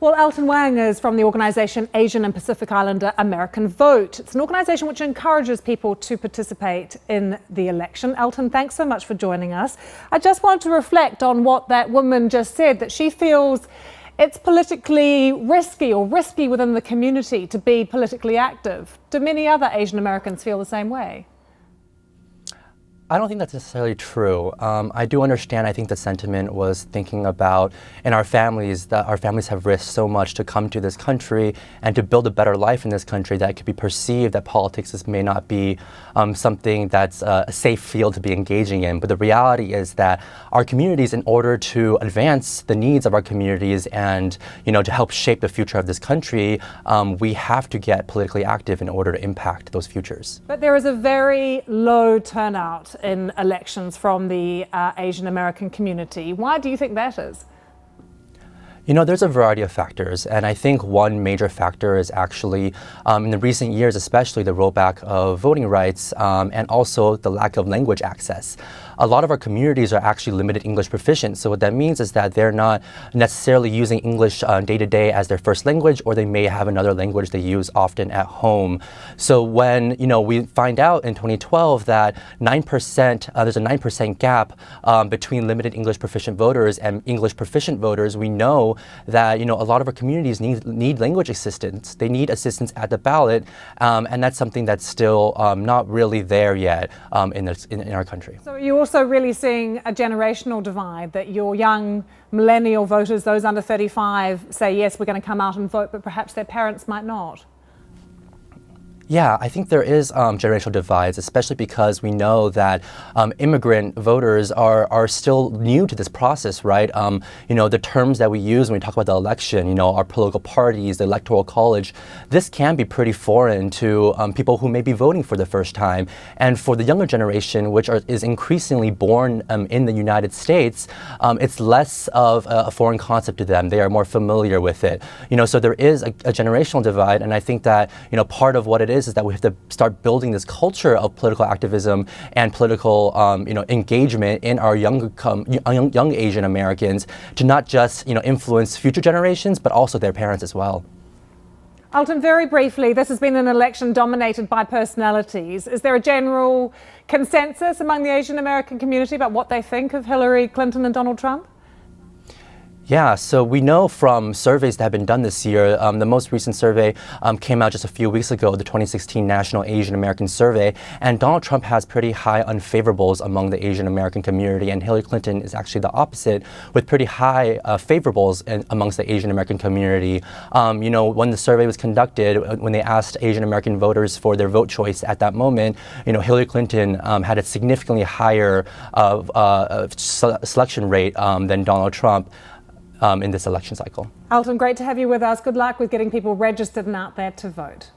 Well, Alton Wang is from the organisation Asian and Pacific Islander American Vote. It's an organisation which encourages people to participate in the election. Alton, thanks so much for joining us. I just wanted to reflect on what that woman just said, that she feels it's politically risky within the community to be politically active. Do many other Asian Americans feel the same way? I don't think that's necessarily true. I do understand, I think the sentiment was thinking about in our families, that our families have risked so much to come to this country and to build a better life in this country, that it could be perceived that politics may not be something that's a safe field to be engaging in. But the reality is that our communities, in order to advance the needs of our communities and to help shape the future of this country, we have to get politically active in order to impact those futures. But there is a very low turnout in elections from the Asian American community. Why do you think that is? There's a variety of factors, and I think one major factor is actually, in the recent years, especially the rollback of voting rights and also the lack of language access. A lot of our communities are actually limited English proficient, so what that means is that they're not necessarily using English day to day as their first language, or they may have another language they use often at home. So when we find out in 2012 that 9%, there's a 9% gap between limited English proficient voters and English proficient voters, we know that a lot of our communities need language assistance. They need assistance at the ballot, and that's something that's still not really there yet in our country. So you're also really seeing a generational divide, that your young millennial voters, those under 35, say yes, we're going to come out and vote, but perhaps their parents might not. Yeah, I think there is generational divides, especially because we know that immigrant voters are still new to this process, right? The terms that we use when we talk about the election, our political parties, the electoral college, this can be pretty foreign to people who may be voting for the first time. And for the younger generation, which is increasingly born in the United States, it's less of a foreign concept to them. They are more familiar with it. So there is a generational divide, and I think that, part of what it is that we have to start building this culture of political activism and political engagement in our young Asian Americans to not just influence future generations, but also their parents as well. Alton, very briefly, this has been an election dominated by personalities. Is there a general consensus among the Asian American community about what they think of Hillary Clinton and Donald Trump? Yeah, so we know from surveys that have been done this year, the most recent survey came out just a few weeks ago, the 2016 National Asian American Survey, and Donald Trump has pretty high unfavorables among the Asian American community, and Hillary Clinton is actually the opposite, with pretty high favorables amongst the Asian American community. When the survey was conducted, when they asked Asian American voters for their vote choice at that moment, Hillary Clinton had a significantly higher selection rate than Donald Trump in this election cycle. Alton, great to have you with us. Good luck with getting people registered and out there to vote.